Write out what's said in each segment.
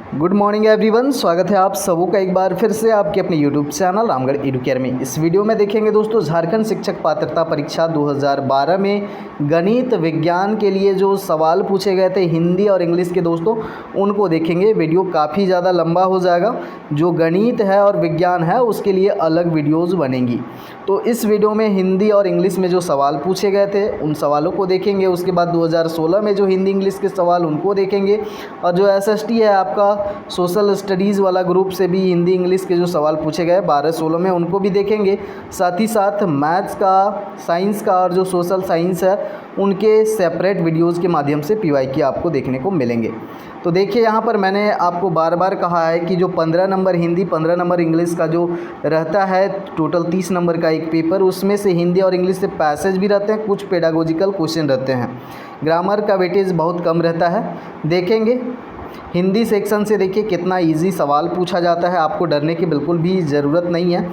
Good morning everyone, स्वागत है आप सबों का एक बार फिर से आपके अपने यूट्यूब चैनल रामगढ़ एडुकेयर में। इस वीडियो में देखेंगे दोस्तों झारखंड शिक्षक पात्रता परीक्षा 2012 में गणित विज्ञान के लिए जो सवाल पूछे गए थे हिंदी और इंग्लिश के दोस्तों, उनको देखेंगे। वीडियो काफ़ी ज़्यादा लंबा हो जाएगा। जो गणित है और विज्ञान है उसके लिए अलग वीडियोज़ बनेंगी। तो इस वीडियो में हिंदी और इंग्लिश में जो सवाल पूछे गए थे उन सवालों को देखेंगे। उसके बाद 2016 में जो हिंदी इंग्लिश के सवाल उनको देखेंगे। और जो SST है आपका सोशल स्टडीज़ वाला ग्रुप से भी हिंदी इंग्लिश के जो सवाल पूछे गए 12-16 में उनको भी देखेंगे। साथ ही साथ मैथ्स का, साइंस का और जो सोशल साइंस है उनके सेपरेट वीडियोज़ के माध्यम से PYQ आपको देखने को मिलेंगे। तो देखिए यहाँ पर मैंने आपको बार बार कहा है कि जो 15 नंबर हिंदी 15 नंबर इंग्लिश का जो रहता है टोटल 30 नंबर का एक पेपर, उसमें से हिंदी और इंग्लिश से पैसेज भी रहते हैं, कुछ पेडागोजिकल क्वेश्चन रहते हैं। ग्रामर का वेटेज बहुत कम रहता है। देखेंगे हिंदी सेक्शन से, देखिए कितना इजी सवाल पूछा जाता है। आपको डरने की बिल्कुल भी ज़रूरत नहीं है।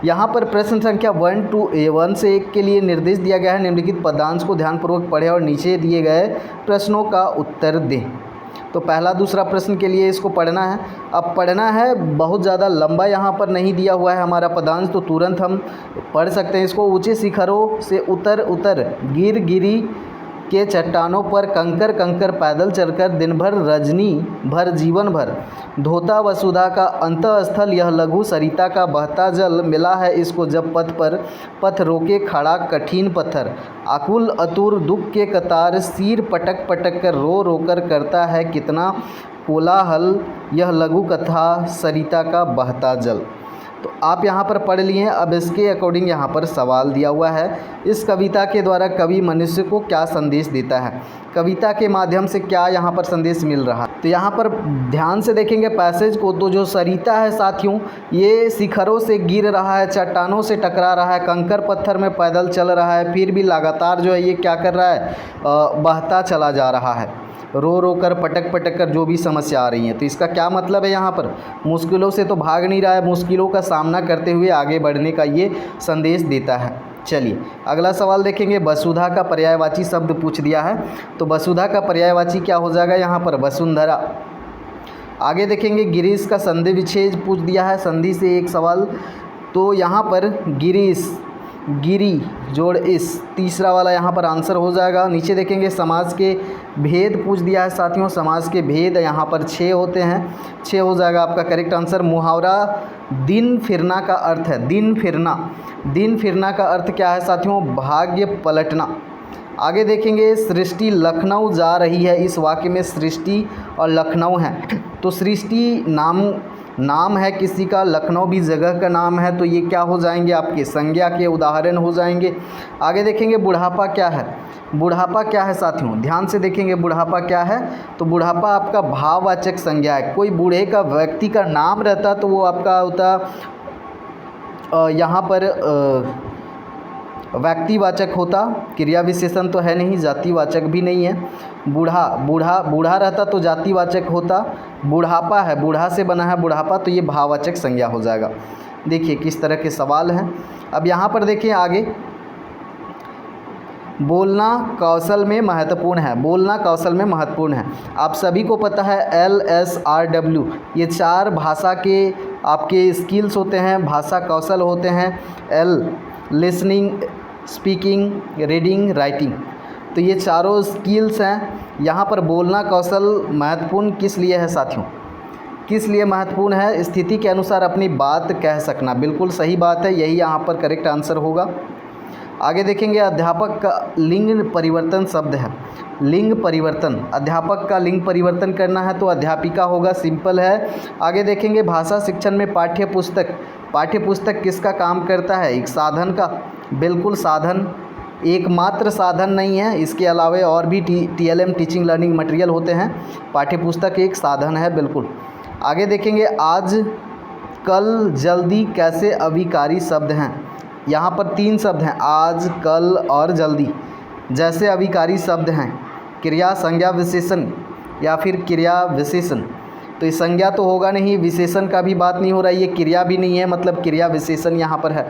यहाँ पर प्रश्न संख्या 1 से 1 के लिए निर्देश दिया गया है, निम्नलिखित पदांश को ध्यानपूर्वक पढ़ें और नीचे दिए गए प्रश्नों का उत्तर दें। तो पहला दूसरा प्रश्न के लिए इसको पढ़ना है। अब पढ़ना है, बहुत ज़्यादा लंबा यहाँ पर नहीं दिया हुआ है हमारा पदांश, तो तुरंत हम पढ़ सकते हैं इसको। ऊंचे शिखरों से उतर उतर गिर गिरी के चट्टानों पर कंकर कंकर पैदल चलकर दिन भर रजनी भर जीवन भर धोता वसुधा का अंतःस्थल यह लघु सरिता का बहता जल मिला है इसको जब पथ पर पथ रोके खड़ा कठिन पत्थर आकुल अतुर दुख के कतार सिर पटक पटक कर रो कर करता है कितना कोलाहल यह लघु कथा सरिता का बहता जल। तो आप यहाँ पर पढ़ लिए। अब इसके अकॉर्डिंग यहाँ पर सवाल दिया हुआ है, इस कविता के द्वारा कवि मनुष्य को क्या संदेश देता है, कविता के माध्यम से क्या यहाँ पर संदेश मिल रहा है। तो यहाँ पर ध्यान से देखेंगे पैसेज को, तो जो सरिता है साथियों ये शिखरों से गिर रहा है, चट्टानों से टकरा रहा है, कंकर पत्थर में पैदल चल रहा है, फिर भी लगातार जो है ये क्या कर रहा है, बहता चला जा रहा है, रो कर पटक पटक कर जो भी समस्या आ रही है। तो इसका क्या मतलब है, यहाँ पर मुश्किलों से तो भाग नहीं रहा है, मुश्किलों का सामना करते हुए आगे बढ़ने का ये संदेश देता है। चलिए अगला सवाल देखेंगे। वसुधा का पर्यायवाची शब्द पूछ दिया है, तो वसुधा का पर्यायवाची क्या हो जाएगा यहाँ पर, वसुंधरा। आगे देखेंगे गिरीश का संधि विच्छेद पूछ दिया है, संधि से एक सवाल, तो यहाँ पर गिरीश गिरी जोड़ इस तीसरा वाला यहाँ पर आंसर हो जाएगा। नीचे देखेंगे समाज के भेद पूछ दिया है साथियों, समाज के भेद यहाँ पर 6 होते हैं, 6 हो जाएगा आपका करेक्ट आंसर। मुहावरा दिन फिरना का अर्थ है, दिन फिरना, दिन फिरना का अर्थ क्या है साथियों, भाग्य पलटना। आगे देखेंगे सृष्टि लखनऊ जा रही है, इस वाक्य में सृष्टि और लखनऊ है, तो सृष्टि नाम है किसी का, लखनऊ भी जगह का नाम है, तो ये क्या हो जाएंगे आपके संज्ञा के उदाहरण हो जाएंगे। आगे देखेंगे बुढ़ापा क्या है, बुढ़ापा क्या है साथियों, ध्यान से देखेंगे बुढ़ापा क्या है, तो बुढ़ापा आपका भाववाचक संज्ञा है। कोई बूढ़े का व्यक्ति का नाम रहता तो वो आपका होता यहाँ पर व्यक्तिवाचक होता, क्रिया विशेषण तो है नहीं, जातिवाचक भी नहीं है। बूढ़ा रहता तो जातिवाचक होता, बुढ़ापा है, बूढ़ा से बना है बुढ़ापा, तो ये भाववाचक संज्ञा हो जाएगा। देखिए किस तरह के सवाल हैं। अब यहाँ पर देखिए आगे, बोलना कौशल में महत्वपूर्ण है, बोलना कौशल में महत्वपूर्ण है। आप सभी को पता है LSRW ये 4 भाषा के आपके स्किल्स होते हैं, भाषा कौशल होते हैं। L listening, speaking, reading, writing, तो ये चारों स्किल्स हैं। यहाँ पर बोलना कौशल महत्वपूर्ण किस लिए है साथियों, किस लिए महत्वपूर्ण है, स्थिति के अनुसार अपनी बात कह सकना, बिल्कुल सही बात है, यही यहाँ पर करेक्ट आंसर होगा। आगे देखेंगे अध्यापक का लिंग परिवर्तन शब्द है, लिंग परिवर्तन, अध्यापक का लिंग परिवर्तन करना है तो अध्यापिका होगा, सिंपल है। आगे देखेंगे भाषा शिक्षण में पाठ्यपुस्तक किसका काम करता है, एक साधन का, बिल्कुल साधन, एकमात्र साधन नहीं है, इसके अलावा और भी TLM टीचिंग लर्निंग मटेरियल होते हैं, पाठ्यपुस्तक एक साधन है बिल्कुल। आगे देखेंगे आज कल जल्दी कैसे अभिकारी शब्द हैं, यहाँ पर 3 शब्द हैं, आज कल और जल्दी, जैसे अभिकारी शब्द हैं, क्रिया संज्ञा विशेषण या फिर क्रिया विशेषण। तो ये संज्ञा तो होगा नहीं, विशेषण का भी बात नहीं हो रहा है, ये क्रिया भी नहीं है, मतलब क्रिया विशेषण यहाँ पर है।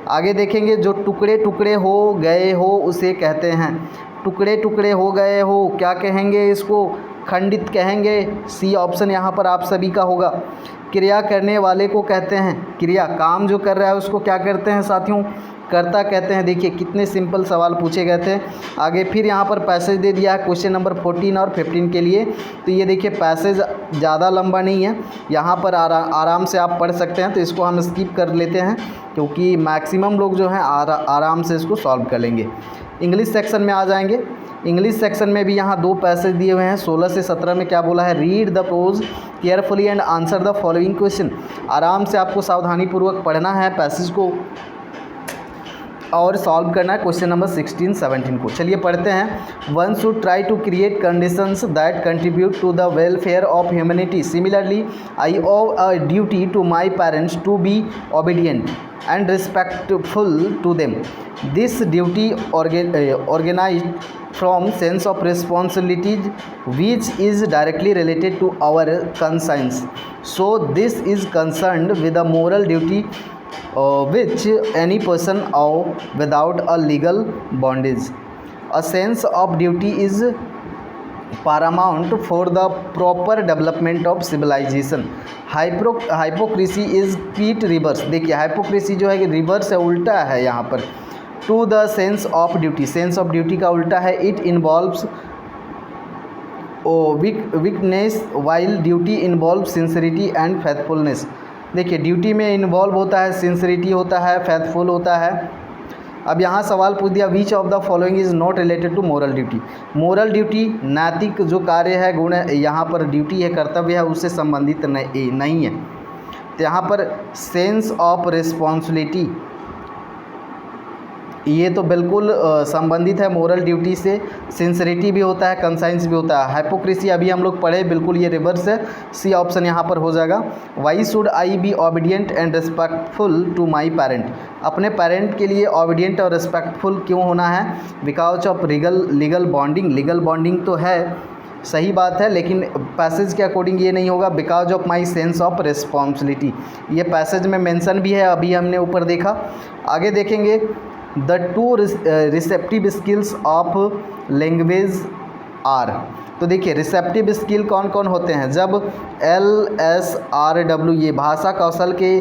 आगे देखेंगे जो टुकड़े टुकड़े हो गए हो उसे कहते हैं, टुकड़े टुकड़े हो गए हो क्या कहेंगे इसको, खंडित कहेंगे, सी ऑप्शन यहाँ पर आप सभी का होगा। क्रिया करने वाले को कहते हैं, क्रिया काम जो कर रहा है उसको क्या करते हैं साथियों, कर्ता कहते हैं। देखिए कितने सिंपल सवाल पूछे गए थे। आगे फिर यहाँ पर पैसेज दे दिया है क्वेश्चन नंबर 14 और 15 के लिए। तो ये देखिए पैसेज ज़्यादा लंबा नहीं है, यहाँ पर आराम से आप पढ़ सकते हैं। तो इसको हम स्किप कर लेते हैं क्योंकि मैक्सिमम लोग जो हैं आराम से इसको सॉल्व कर लेंगे। इंग्लिश सेक्शन में आ जाएंगे। इंग्लिश सेक्शन में भी यहाँ 2 पैसेज दिए हुए हैं। 16 से 17 में क्या बोला है, read the prose carefully and answer the following question. आराम से आपको सावधानीपूर्वक पढ़ना है पैसेज को और सॉल्व करना है क्वेश्चन नंबर 16, 17 को। चलिए पढ़ते हैं। One should try to create conditions that contribute to the welfare of humanity. Similarly I owe a duty to my parents to be obedient and respectful to them. This duty organized from sense of responsibilities which is directly related to our conscience. So this is concerned with a moral duty which any person owes without a legal bondage. A sense of duty is paramount for the proper development of civilization. Hypocrisy is quite reverse. देखिए hypocrisy जो है कि reverse है, उल्टा है यहाँ पर। To the sense of duty, sense of duty का उल्टा है it involves weakness while duty involve sincerity and faithfulness. देखिए ड्यूटी में इन्वॉल्व होता है, सिंसिरिटी होता है, फेथफुल होता है। अब यहाँ सवाल पूछ दिया which of the following is not related to moral duty. Moral duty नैतिक जो कार्य है, गुण है, यहाँ पर ड्यूटी है, कर्तव्य है, उससे संबंधित नहीं है। तो यहाँ पर सेंस ऑफ रिस्पॉन्सिबिलिटी ये तो बिल्कुल संबंधित है मोरल ड्यूटी से। सिंसिरिटी भी होता है, कंसाइंस भी होता है। हाइपोक्रेसी अभी हम लोग पढ़े, बिल्कुल ये रिवर्स है। सी ऑप्शन यहाँ पर हो जाएगा। Why should I be obedient and respectful to my parent. अपने पेरेंट के लिए ओबीडियंट और रिस्पेक्टफुल क्यों होना है, because of legal bonding. Legal bonding तो है, सही बात है, लेकिन पैसेज के अकॉर्डिंग ये नहीं होगा। Because of my sense of responsibility, ये पैसेज में मेंशन भी है, अभी हमने ऊपर देखा। आगे देखेंगे the two receptive skills of language are. तो देखिए रिसेप्टिव स्किल कौन कौन होते हैं, जब LSRW ये भाषा कौशल के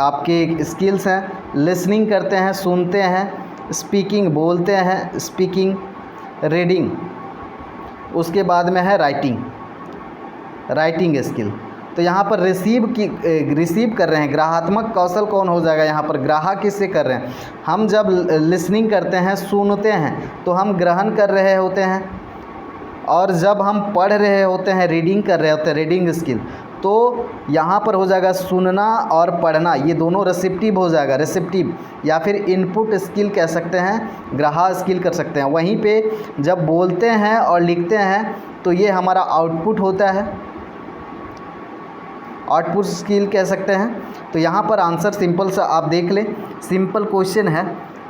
आपके स्किल्स हैं। लिसनिंग करते हैं, सुनते हैं, स्पीकिंग बोलते हैं, स्पीकिंग, रीडिंग, उसके बाद में है राइटिंग स्किल। तो यहाँ पर रिसीव कर रहे हैं, ग्राहात्मक कौशल कौन हो जाएगा, यहाँ पर ग्राहक किससे कर रहे हैं। हम जब लिसनिंग करते हैं, सुनते हैं, तो हम ग्रहण कर रहे होते हैं, और जब हम पढ़ रहे होते हैं, रीडिंग कर रहे होते हैं, रीडिंग स्किल, तो यहाँ पर हो जाएगा सुनना और पढ़ना, ये दोनों रिसेप्टिव हो जाएगा, रिसेप्टिव, या फिर इनपुट स्किल कह सकते हैं, ग्राहक स्किल कर सकते हैं। वहीं पे जब बोलते हैं और लिखते हैं तो ये हमारा आउटपुट होता है, आउटपुट स्किल कह सकते हैं। तो यहाँ पर आंसर सिंपल सा आप देख लें, सिंपल क्वेश्चन है,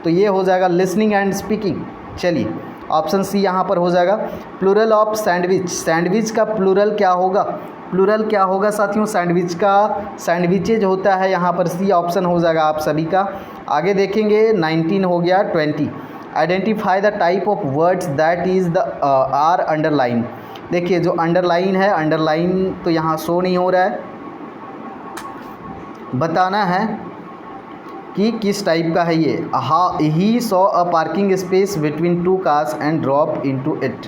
तो ये हो जाएगा लिसनिंग एंड स्पीकिंग। चलिए ऑप्शन सी यहाँ पर हो जाएगा। प्लूरल ऑफ सैंडविच, सैंडविच का प्लूरल क्या होगा, प्लूरल क्या होगा साथियों, सैंडविच का सैंडविचेज होता है, यहाँ पर सी ऑप्शन हो जाएगा आप सभी का। आगे देखेंगे 19 हो गया 20। Identify the type of words that is the are underline. देखिए जो अंडरलाइन है, अंडरलाइन तो यहाँ शो नहीं हो रहा है, बताना है कि किस टाइप का है ये। He saw a parking space between 2 cars and drop into it.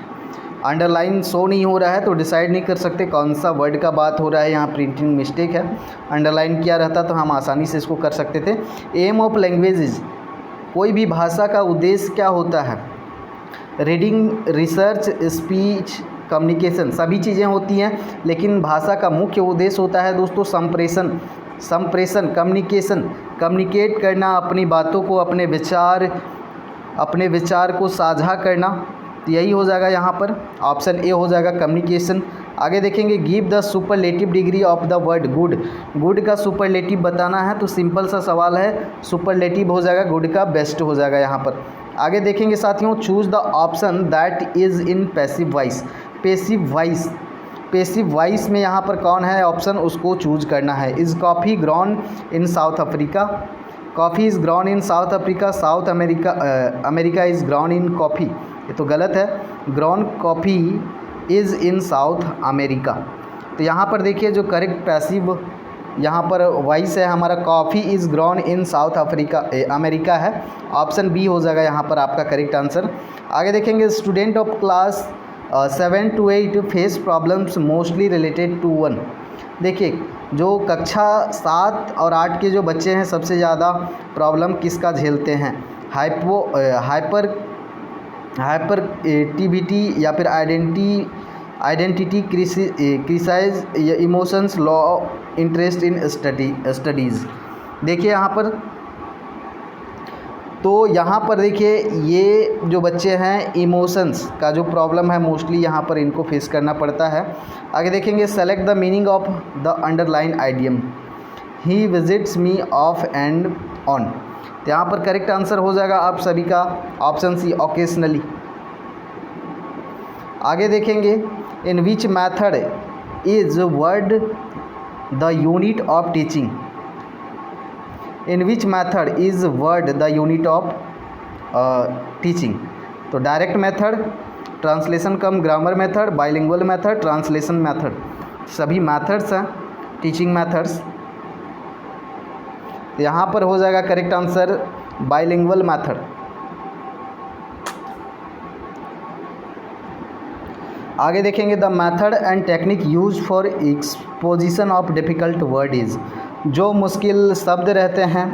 Underline show नहीं हो रहा है तो डिसाइड नहीं कर सकते कौन सा वर्ड का बात हो रहा है, यहाँ प्रिंटिंग मिस्टेक है। अंडरलाइन किया रहता तो हम आसानी से इसको कर सकते थे। एम ऑफ लैंग्वेजेज, कोई भी भाषा का उद्देश्य क्या होता है, रीडिंग, रिसर्च, स्पीच, कम्युनिकेशन, सभी चीज़ें होती हैं, लेकिन भाषा का मुख्य उद्देश्य होता है दोस्तों संप्रेषण, कम्युनिकेट करना, अपनी बातों को, अपने विचार को साझा करना। तो यही हो जाएगा यहाँ पर, ऑप्शन ए हो जाएगा कम्युनिकेशन। आगे देखेंगे give the superlative degree of the word good. Good का सुपरलेटिव बताना है, तो सिंपल सा सवाल है, सुपरलेटिव हो जाएगा, गुड का बेस्ट हो जाएगा यहाँ पर। आगे देखेंगे साथियों choose the option that is in passive voice. Passive voice में यहाँ पर कौन है ऑप्शन, उसको चूज करना है। Is coffee grown in south Africa, coffee is grown in south Africa, south America is grown in coffee, ये तो गलत है। Grown coffee is in South America. तो यहाँ पर देखिए जो करेक्ट पैसिव यहाँ पर वॉइस है हमारा, coffee is grown in South America है। ऑप्शन बी हो जाएगा यहाँ पर आपका करेक्ट आंसर। आगे देखेंगे student of class 7 to 8 face problems mostly related to 1। देखिए जो कक्षा 7 और 8 के जो बच्चे हैं सबसे ज़्यादा प्रॉब्लम किसका झेलते हैं? हाइपरएक्टिविटी या फिर आइडेंटिटी क्रिसाइज या emotions, law interest in studies. देखिए यहाँ पर, तो यहाँ पर देखिए ये जो बच्चे हैं इमोशंस का जो प्रॉब्लम है मोस्टली यहाँ पर इनको फेस करना पड़ता है। आगे देखेंगे select the meaning of the underline idiom, he visits me of and on. तो यहाँ पर करेक्ट आंसर हो जाएगा आप सभी का ऑप्शन सी, ओकेजनली। आगे देखेंगे in which method is word the unit of teaching. In which method is word the unit of teaching. तो direct method, translation cum grammar method, bilingual method, translation method, सभी methods हैं teaching methods. तो यहाँ पर हो जाएगा correct answer bilingual method. आगे देखेंगे the method and technique use for exposition of difficult word is. जो मुश्किल शब्द रहते हैं,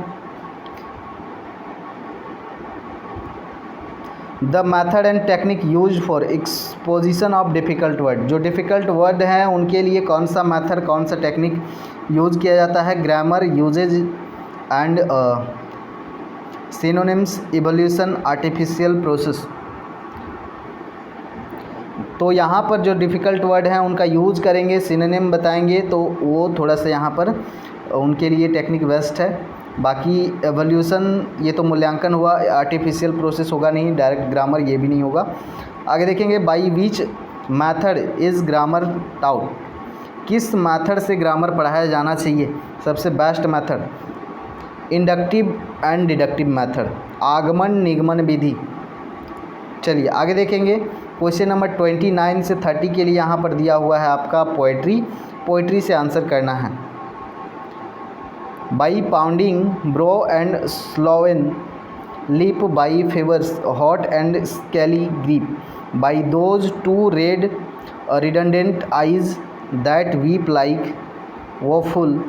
the method and technique use for exposition of difficult word. जो डिफ़िकल्ट वर्ड हैं उनके लिए कौन सा मेथड, कौन सा टेक्निक यूज किया जाता है? Grammar, usages and synonyms, evolution, artificial process. तो यहाँ पर जो डिफ़िकल्ट वर्ड हैं उनका यूज़ करेंगे, सिनोनिम बताएंगे, तो वो थोड़ा सा यहाँ पर उनके लिए टेक्निक बेस्ट है। बाकी एवोल्यूशन ये तो मूल्यांकन हुआ, आर्टिफिशियल प्रोसेस होगा नहीं, डायरेक्ट ग्रामर ये भी नहीं होगा। आगे देखेंगे by which method is grammar taut. किस मैथड से ग्रामर पढ़ाया जाना चाहिए? सबसे best method inductive and deductive method, आगमन निगमन विधि। चलिए आगे देखेंगे क्वेश्चन नंबर 29 से 30 के लिए यहाँ पर दिया हुआ है आपका पोइट्री से आंसर करना है। By pounding brow and swollen lip, by fevered hot and scaly grip, by those two red redundant eyes that weep like woeful.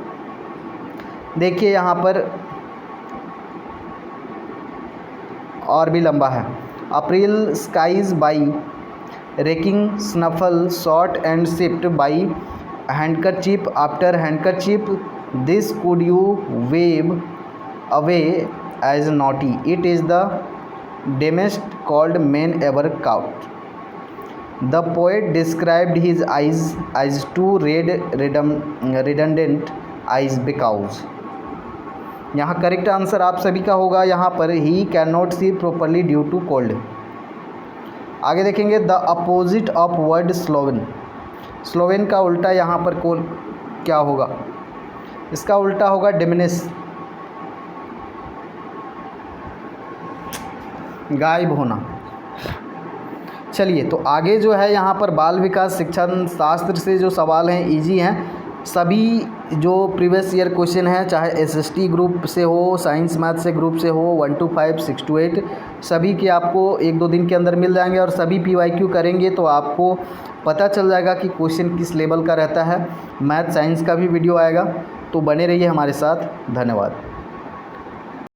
देखिए यहाँ पर और भी लंबा है। April skies by racking snuffle snort and शिफ्ट, by handkerchief after handkerchief, this cold you wave away as naught, it is the damnedest cold man ever caught. The poet described his eyes as two red redundant eyes because. यहाँ correct answer आप सभी का होगा यहाँ पर ही can not see properly due to cold. आगे देखेंगे the opposite of word sloven. Sloven का उल्टा यहाँ पर क्या होगा? इसका उल्टा होगा डिमिनिश, गायब होना। चलिए तो आगे जो है यहाँ पर बाल विकास शिक्षण शास्त्र से जो सवाल हैं इजी हैं। सभी जो प्रीवियस ईयर क्वेश्चन हैं, चाहे एसएसटी ग्रुप से हो, साइंस मैथ से ग्रुप से हो, 1 to 5, 6 to 8, सभी के आपको 1-2 दिन के अंदर मिल जाएंगे। और सभी PYQ करेंगे तो आपको पता चल जाएगा कि क्वेश्चन किस लेवल का रहता है। मैथ साइंस का भी वीडियो आएगा, तो बने रहिए हमारे साथ। धन्यवाद।